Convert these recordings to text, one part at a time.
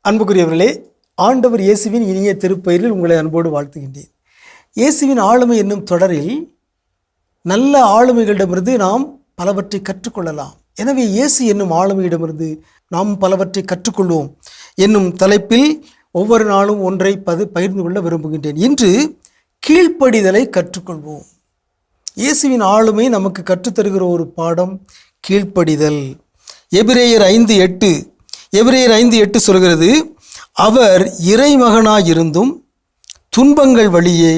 அன்புக்குரியவர்களே, ஆண்டவர் இயேசுவின் இனிய திருப்பெயரில் உங்களை அன்போடு வாழ்த்துகின்றேன். இயேசுவின் ஆளுமை என்னும் தொடரில் நல்ல ஆளுமைகளிடமிருந்து நாம் பலவற்றை கற்றுக்கொள்ளலாம். எனவே இயேசு என்னும் ஆளுமையிடமிருந்து நாம் பலவற்றை கற்றுக்கொள்வோம் என்னும் தலைப்பில் ஒவ்வொரு நாளும் ஒன்றை பகிர்ந்து கொள்ள விரும்புகின்றேன். இன்று கீழ்ப்படிதலை கற்றுக்கொள்வோம். இயேசுவின் ஆளுமை நமக்கு கற்றுத்தருகிற ஒரு பாடம் கீழ்ப்படிதல். எபிரேயர் 5:8 சொல்கிறது, அவர் இறைமகனாயிருந்தும் துன்பங்கள் வழியே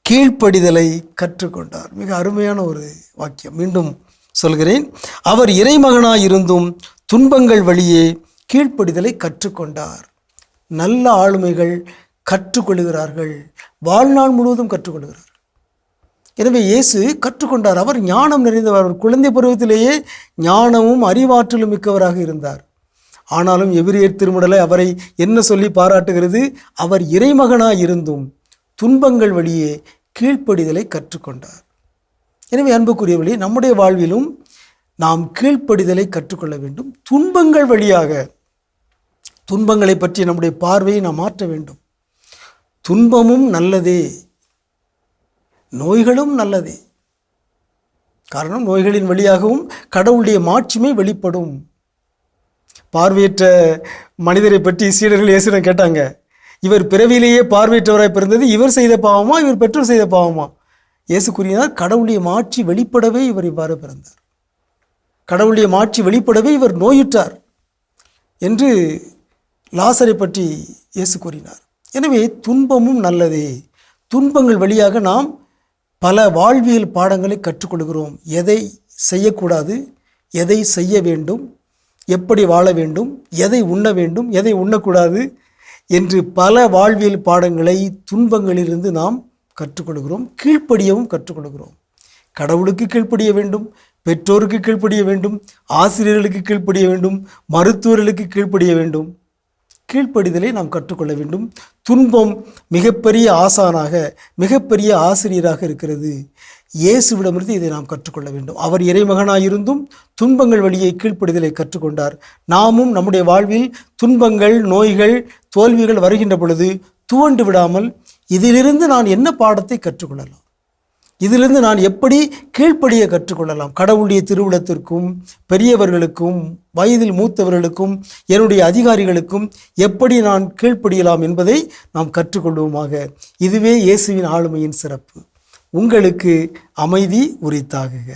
கீழ்ப்படிதலை கற்றுக்கொண்டார். மிக அருமையான ஒரு வாக்கியம். மீண்டும் சொல்கிறேன், அவர் இறைமகனாயிருந்தும் துன்பங்கள் வழியே கீழ்ப்படிதலை கற்றுக்கொண்டார். நல்ல ஆளுமைகள் கற்றுக்கொள்கிறார்கள், வாழ்நாள் முழுவதும் கற்றுக்கொள்கிறார்கள். எனவே இயேசு கற்றுக்கொண்டார். அவர் ஞானம் நிறைந்தவர். அவர் குழந்தை பருவத்திலேயே ஞானமும் அறிவாற்றலும் மிக்கவராக இருந்தார். ஆனாலும் எபிரேயர் திருமுறை அவரை என்ன சொல்லி பாராட்டுகிறது? அவர் இறைமகனாய் இருந்தும் துன்பங்கள் வழியே கீழ்ப்படிதலை கற்றுக்கொண்டார். எனவே அன்புக்குரியவர்களே, நம்முடைய வாழ்விலும் நாம் கீழ்ப்படிதலை கற்றுக்கொள்ள வேண்டும். துன்பங்கள் வழியாக துன்பங்களை பற்றி நம்முடைய பார்வையை நாம் மாற்ற வேண்டும். துன்பமும் நல்லதே, நோய்களும் நல்லதே. காரணம், நோய்களின் வழியாகவும் கடவுளுடைய மாட்சிமை வெளிப்படும். பார்வையற்ற மனிதரை பற்றி சீடர்கள் இயேசுவிடம் கேட்டாங்க, இவர் பிறவியிலேயே பார்வையற்றவராய் பிறந்தது இவர் செய்த பாவமா, இவர் பெற்றோர் செய்த பாவமா? இயேசு கூறினார், கடவுளுடைய மாட்சி வெளிப்படவே இவர் இவ்வாறு பிறந்தார், கடவுளுடைய மாட்சி வெளிப்படவே இவர் நோயுற்றார் என்று லாசரை பற்றி இயேசு கூறினார். எனவே துன்பமும் நல்லதே. துன்பங்கள் வழியாக நாம் பல வாழ்வியல் பாடங்களை கற்றுக்கொள்கிறோம். எதை செய்யக்கூடாது, எதை செய்ய வேண்டும், எப்படி வாழ வேண்டும், எதை உண்ண வேண்டும், எதை உண்ணக்கூடாது என்று பல வாழ்வியல் பாடங்களை துன்பங்களிலிருந்து நாம் கற்றுக்கொள்கிறோம். கீழ்ப்படியவும் கற்றுக்கொள்கிறோம். கடவுளுக்கு கீழ்ப்படிய வேண்டும், பெற்றோருக்கு கீழ்ப்படிய வேண்டும், ஆசிரியர்களுக்கு கீழ்ப்படிய வேண்டும், மருத்துவர்களுக்கு கீழ்ப்படிய வேண்டும். கீழ்ப்படிதலை நாம் கற்றுக்கொள்ள வேண்டும். துன்பம் மிகப்பெரிய ஆசானாக, மிகப்பெரிய ஆசிரியராக இருக்கிறது. இயேசுவிடமிருந்து இதை நாம் கற்றுக்கொள்ள வேண்டும். அவர் இறைமகனாயிருந்தும் துன்பங்கள் வழியே கீழ்ப்படிதலை கற்றுக்கொண்டார். நாமும் நம்முடைய வாழ்வில் துன்பங்கள், நோய்கள், தோல்விகள் வருகின்ற பொழுது துவண்டு விடாமல் இதிலிருந்து நான் என்ன பாடத்தை கற்றுக்கொள்ளலாம், இதிலிருந்து நான் எப்படி கீழ்ப்படிய கற்றுக்கொள்ளலாம், கடவுளுடைய திருவுளத்திற்கும் பெரியவர்களுக்கும் வயதில் மூத்தவர்களுக்கும் என்னுடைய அதிகாரிகளுக்கும் எப்படி நான் கீழ்ப்படியலாம் என்பதை நாம் கற்றுக்கொள்வோமாக. இதுவே இயேசுவின் ஆளுமையின் சிறப்பு. உங்களுக்கு அமைதி உரித்தாகுக.